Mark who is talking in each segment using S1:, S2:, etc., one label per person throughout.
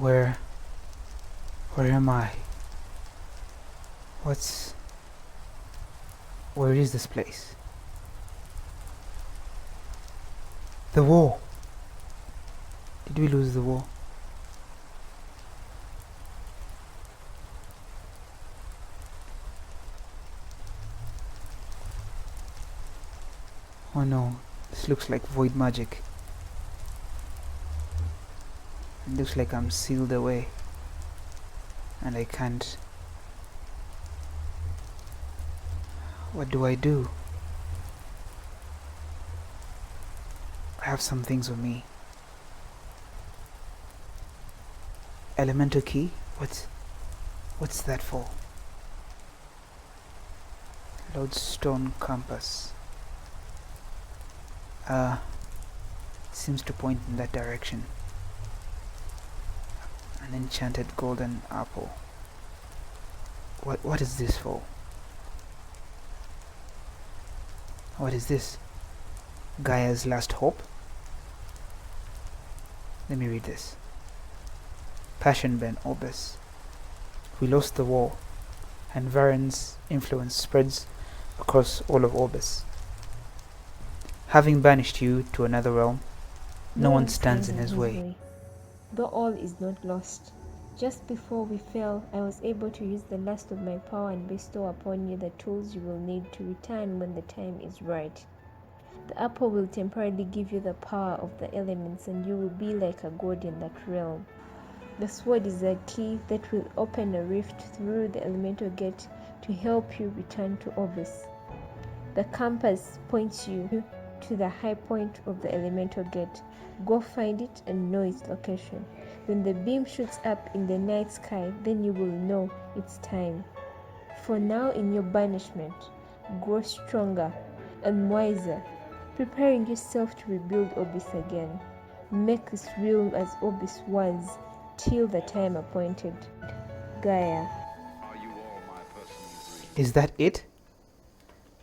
S1: Where am I? Where is this place? The wall. Did we lose the wall? Oh no, this looks like void magic. It looks like I'm sealed away and I can't. What do I do? I have some things with me. Elemental key? What's that for? Lodestone compass. Seems to point in that direction. An enchanted golden apple. What is this for? What is this? Gaia's last hope? Let me read this. Passion Ben Orbis. We lost the war, and Varen's influence spreads across all of Orbis. Having banished you to another realm, no one stands in his way.
S2: Though all is not lost. Just before we fell, I was able to use the last of my power and bestow upon you the tools you will need to return when the time is right. The apple will temporarily give you the power of the elements, and you will be like a god in that realm. The sword is a key that will open a rift through the elemental gate to help you return to Orbis. The compass points you to the high point of the elemental gate. Go find it and know its location. When the beam shoots up in the night sky, then you will know it's time. For now, in your banishment, grow stronger and wiser, preparing yourself to rebuild Orbis again. Make this realm as Orbis was, till the time appointed. Gaia.
S1: Is that it?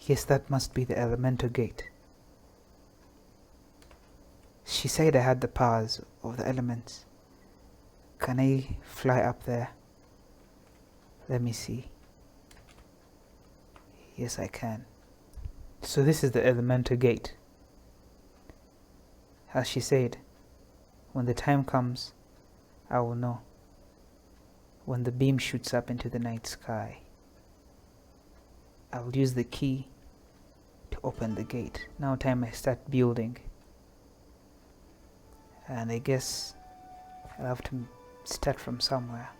S1: Yes, that must be the elemental gate. She said I had the powers of the elements. Can I fly up there? Let me see. Yes, I can. So this is the elemental gate. As she said, when the time comes, I will know. When the beam shoots up into the night sky, I will use the key to open the gate. Now time I start building. And I guess I'll have to start from somewhere.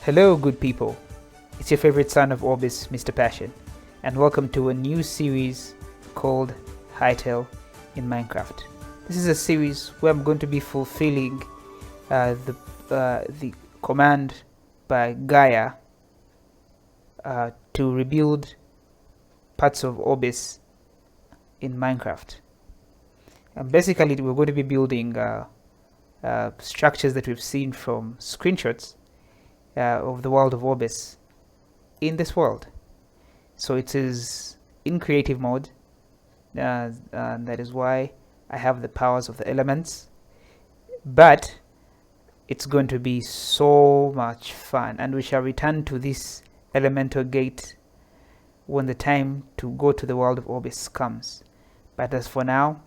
S1: Hello, good people. It's your favorite son of Orbis, Mr. Passion, and welcome to a new series called Hytale in Minecraft. This is a series where I'm going to be fulfilling the command by Gaia to rebuild parts of Orbis in Minecraft. And basically, we're going to be building structures that we've seen from screenshots of the world of Orbis in this world. So it is in creative mode, and that is why I have the powers of the elements. But it's going to be so much fun, and we shall return to this elemental gate when the time to go to the world of Orbis comes. But as for now,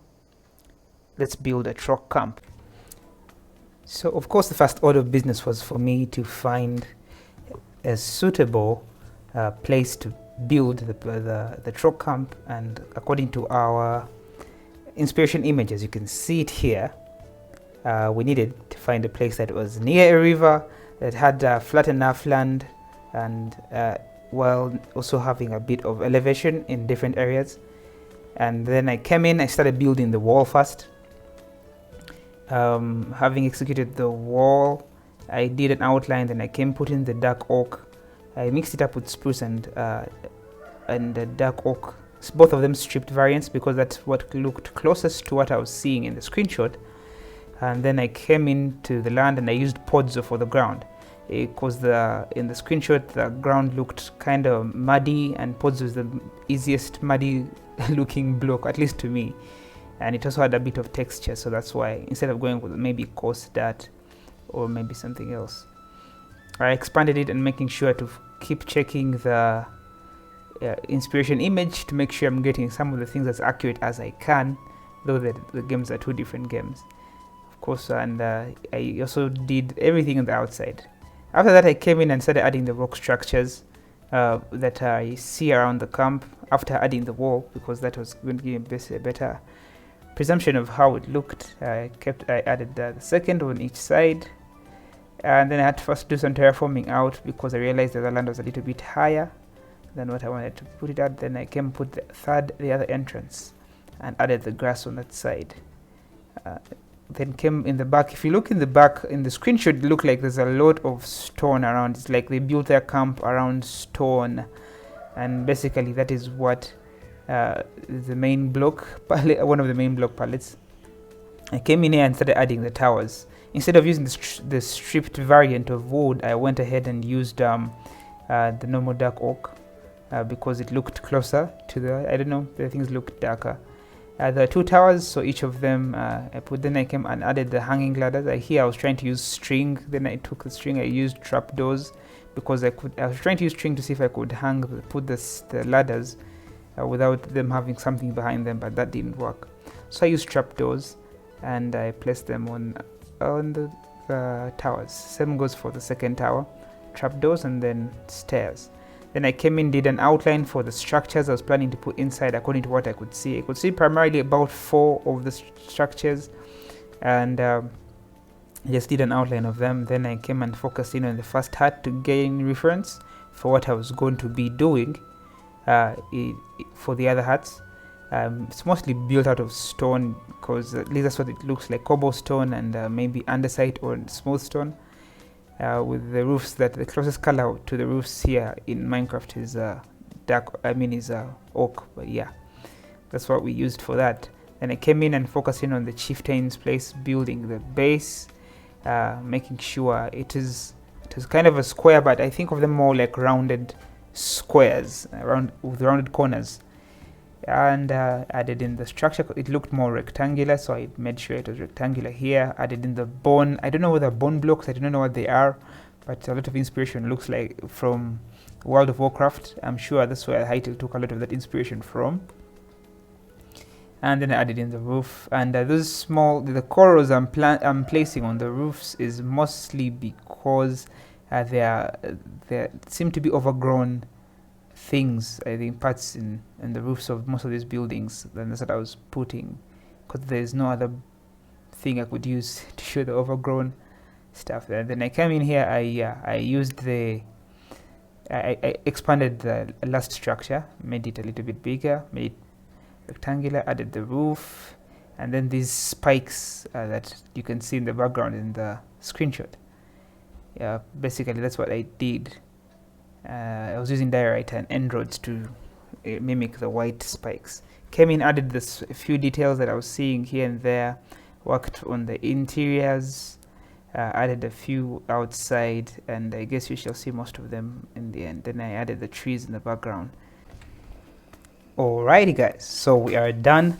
S1: let's build a truck camp. So of course the first order of business was for me to find a suitable place to build the truck camp, and according to our inspiration image, as you can see it here, we needed to find a place that was near a river, that had flat enough land, and while also having a bit of elevation in different areas. And then I came in, I started building the wall first. Having executed the wall, I did an outline, then I came put in the dark oak. I mixed it up with spruce and the dark oak, both of them stripped variants because that's what looked closest to what I was seeing in the screenshot. And then I came into the land and I used podzo for the ground, because in the screenshot the ground looked kind of muddy, and podzo is the easiest muddy looking block, at least to me. And it also had a bit of texture, so that's why instead of going with maybe coarse dirt, or maybe something else. I expanded it and making sure to keep checking the inspiration image to make sure I'm getting some of the things as accurate as I can, though the games are two different games, of course. And I also did everything on the outside. After that, I came in and started adding the rock structures that I see around the camp after adding the wall, because that was going to give me a better presumption of how it looked. I added the second on each side, and then I had to first do some terraforming out because I realized that the land was a little bit higher than what I wanted to put it at. Then I came and put the other entrance and added the grass on that side. Then came in the back. If you look in the back in the screenshot, it looked like there's a lot of stone around. It's like they built their camp around stone, and basically that is what the main block palette, one of the main block palettes. I came in here and started adding the towers. Instead of using the stripped variant of wood, I went ahead and used the normal dark oak because it looked closer to the things looked darker. There are two towers, so each of them then I came and added the hanging ladders. I was trying to use string, then I took the string, I used trapdoors because I was trying to use string to see if I could put the ladders without them having something behind them, but that didn't work. So I used trapdoors and I placed them on the towers. Same goes for the second tower, trapdoors and then stairs. Then I came in, did an outline for the structures I was planning to put inside according to what I could see. I could see primarily about 4 of the structures, and I just did an outline of them. Then I came and focused in on the first hut to gain reference for what I was going to be doing for the other huts. It's mostly built out of stone because at least that's what it looks like, cobblestone and maybe andesite or smooth stone. With the roofs, that the closest color to the roofs here in Minecraft is oak, but yeah, that's what we used for that. Then I came in and focused in on the chieftain's place, building the base, making sure it is kind of a square, but I think of them more like rounded squares, with rounded corners. And added in the structure. It looked more rectangular, so I made sure it was rectangular here. Added in the bone. I don't know what the bone blocks, I don't know what they are, but a lot of inspiration looks like from World of Warcraft. I'm sure that's where Hytale took a lot of that inspiration from. And then I added in the roof, and the corals I'm placing on the roofs is mostly because they seem to be overgrown things, I think, parts in the roofs of most of these buildings. Then that's what I was putting, because there's no other thing I could use to show the overgrown stuff there. Then I came in here, I used I expanded the last structure, made it a little bit bigger, made it rectangular, added the roof, and then these spikes that you can see in the background in the screenshot. Yeah, basically that's what I did. I was using diorite and end rods to mimic the white spikes. Came in, added a few details that I was seeing here and there, worked on the interiors, added a few outside, and I guess you shall see most of them in the end. Then I added the trees in the background. Alrighty guys, so we are done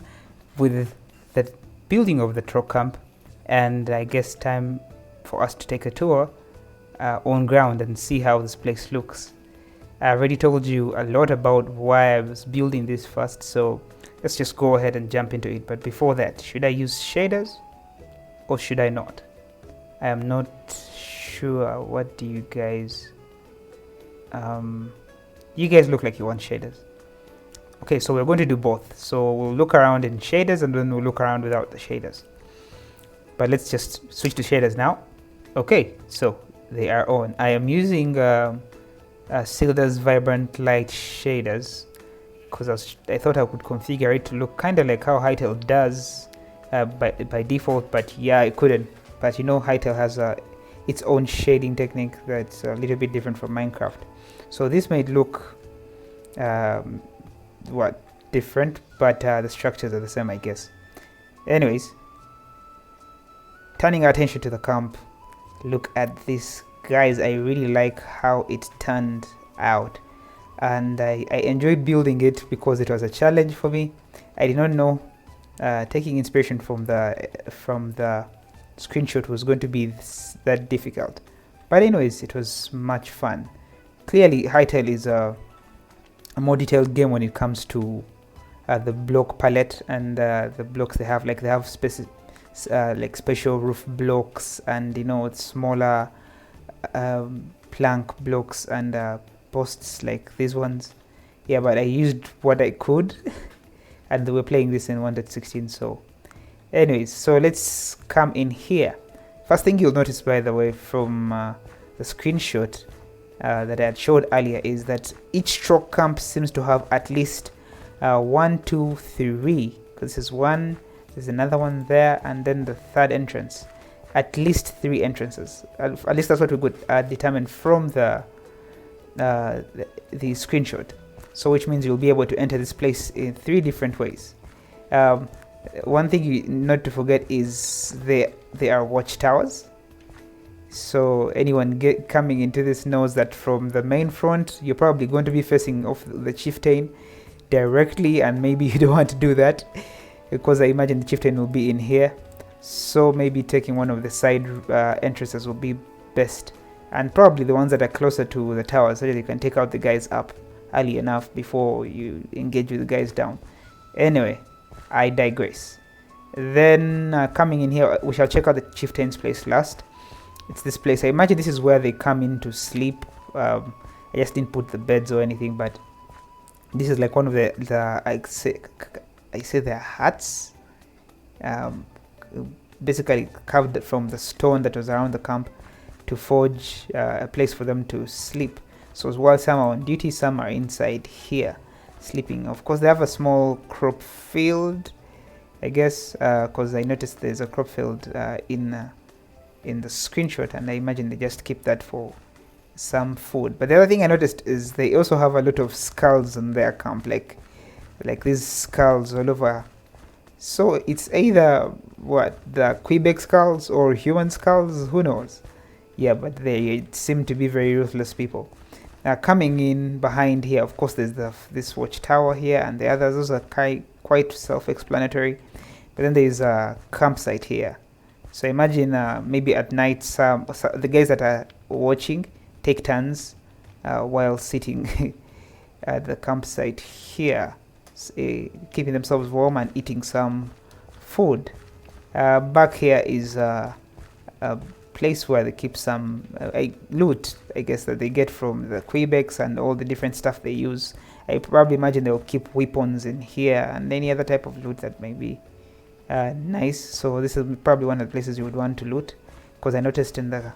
S1: with the building of the truck camp, and I guess time for us to take a tour on ground and see how this place looks. I already told you a lot about why I was building this first, so let's just go ahead and jump into it. But before that, should I use shaders or should I not? I am not sure. What do you guys you guys look like you want shaders. Okay, so we're going to do both. So we'll look around in shaders and then we'll look around without the shaders. But let's just switch to shaders now. Okay, so they are on. I am using Silda's Vibrant Light shaders because I thought I could configure it to look kind of like how Hytale does by default, but yeah, I couldn't. But you know, Hytale has its own shading technique that's a little bit different from Minecraft. So this might look different, but the structures are the same, I guess. Anyways, turning our attention to the camp, look at this, guys. I really like how it turned out, and I enjoyed building it because it was a challenge for me. I did not know, taking inspiration from the screenshot was going to be that difficult. But anyways, it was much fun. Clearly, Hytale is a more detailed game when it comes to the block palette and the blocks they have. Like they have like special roof blocks, and it's smaller plank blocks and posts like these ones. Yeah, but I used what I could, and we're playing this in 1.16. So, anyways, so let's come in here. First thing you'll notice, by the way, from the screenshot that I had showed earlier, is that each stroke camp seems to have at least 1, 2, 3. Because this is one, there's another one there, and then the third entrance. At least 3 entrances. At least that's what we could determine from the screenshot. So which means you'll be able to enter this place in 3 different ways. One thing you not to forget is there are watchtowers. So anyone coming into this knows that from the main front, you're probably going to be facing off the chieftain directly, and maybe you don't want to do that because I imagine the chieftain will be in here. So maybe taking one of the side entrances will be best, and probably the ones that are closer to the tower, so that you can take out the guys up early enough before you engage with the guys down. Anyway, I digress. Then coming in here, we shall check out the chieftain's place last. It's this place. I imagine this is where they come in to sleep. I just didn't put the beds or anything, but this is like one of the I say their huts, basically carved from the stone that was around the camp to forge a place for them to sleep. So while some are on duty, some are inside here sleeping. Of course, they have a small crop field, I guess, because I noticed there's a crop field in the screenshot, and I imagine they just keep that for some food. But the other thing I noticed is they also have a lot of skulls in their camp, like these skulls all over. So it's either the Quebec skulls or human skulls, who knows. Yeah, but they seem to be very ruthless people. Now coming in behind here, of course, there's this watchtower here, and the others. Those are quite self-explanatory. But then there's a campsite here. So imagine maybe at night, the guys that are watching take turns while sitting at the campsite here, keeping themselves warm and eating some food. Back here is a place where they keep some loot, I guess, that they get from the Quebecs and all the different stuff they use. I probably imagine they'll keep weapons in here and any other type of loot that may be nice. So this is probably one of the places you would want to loot, because I noticed in the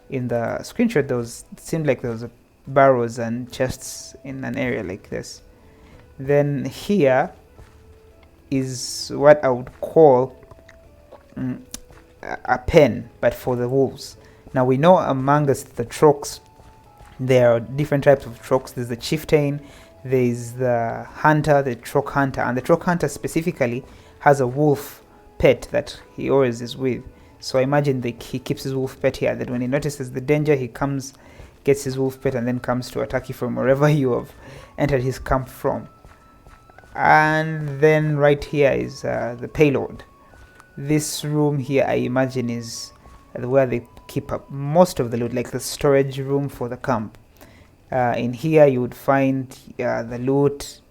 S1: screenshot it seemed like there was barrels and chests in an area like this. Then here is what I would call a pen, but for the wolves. Now we know among us the trolls, there are different types of trolls. There's the chieftain, there's the hunter, the troll hunter, and the troll hunter specifically has a wolf pet that he always is with. So I imagine he keeps his wolf pet here, that when he notices the danger, he comes, gets his wolf pet, and then comes to attack you from wherever you have entered his camp from. And then right here is the payload. This room here, I imagine, is where they keep up most of the loot, like the storage room for the camp. In here you would find the loot.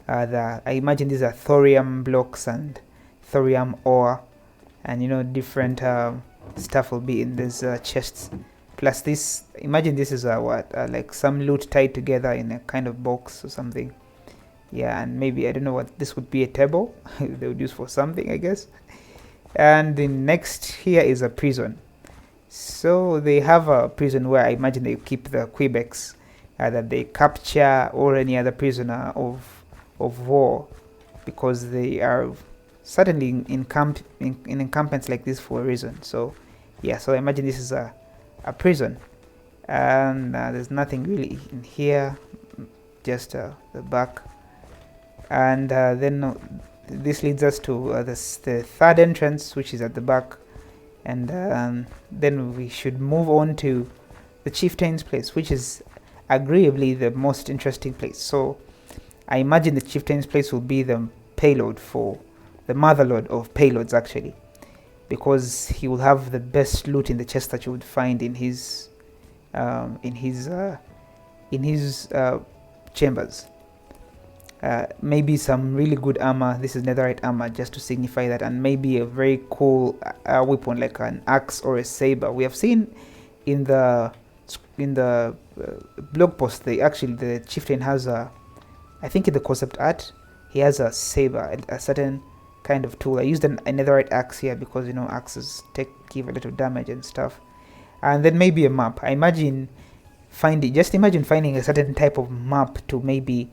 S1: I imagine these are thorium blocks and thorium ore, and different stuff will be in these chests. Plus this, imagine this is like some loot tied together in a kind of box or something. Yeah, and maybe, I don't know what this would be, a table they would use for something, I guess. And the next here is a prison. So they have a prison where I imagine they keep the Quebecs that they capture, or any other prisoner of war, because they are certainly in encampments like this for a reason. So yeah, so I imagine this is a prison, and there's nothing really in here, just the back. And then this leads us to the third entrance, which is at the back, and then we should move on to the chieftain's place, which is agreeably the most interesting place. So I imagine the chieftain's place will be the payload for the motherlode of payloads, actually. because he will have the best loot in the chest that you would find in his in his chambers. Maybe some really good armor. This is netherite armor, just to signify that, and maybe a very cool weapon like an axe or a saber. We have seen in the blog post, the chieftain has a, I think in the concept art, he has a saber, a certain kind of tool. I used a netherite axe here because, you know, axes give a little damage and stuff. And then maybe a map. Imagine finding a certain type of map to maybe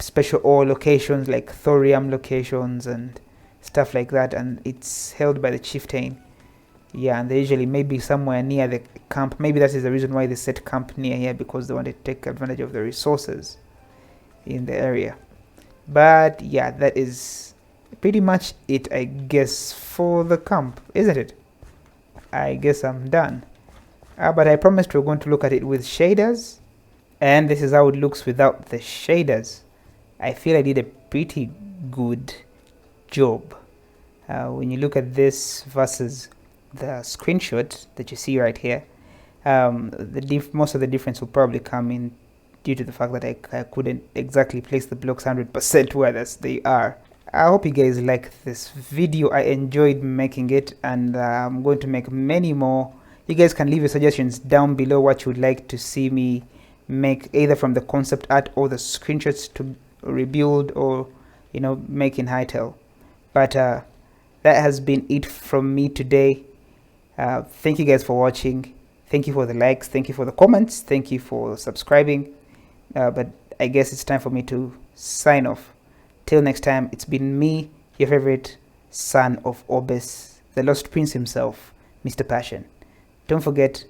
S1: special ore locations like thorium locations and stuff like that, and it's held by the chieftain. Yeah, and they usually maybe somewhere near the camp. Maybe that is the reason why they set camp near here, because they want to take advantage of the resources in the area. But yeah, that is pretty much it, I guess, for the camp, isn't it? I guess I'm done. But I promised we're going to look at it with shaders, and this is how it looks without the shaders. I feel I did a pretty good job. When you look at this versus the screenshot that you see right here, most of the difference will probably come in due to the fact that I couldn't exactly place the blocks 100% where they are. I hope you guys like this video. I enjoyed making it, and I'm going to make many more. You guys can leave your suggestions down below what you would like to see me make, either from the concept art or the screenshots to rebuild, or, you know, make in Hytale. But that has been it from me today. Thank you guys for watching. Thank you for the likes, thank you for the comments, thank you for subscribing. But I guess it's time for me to sign off. Till next time, it's been me, your favorite son of Orbis, the Lost Prince himself, Mr. Passion. Don't forget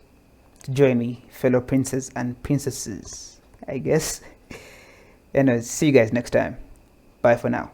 S1: to join me, fellow princes and princesses, I guess. And see you guys next time. Bye for now.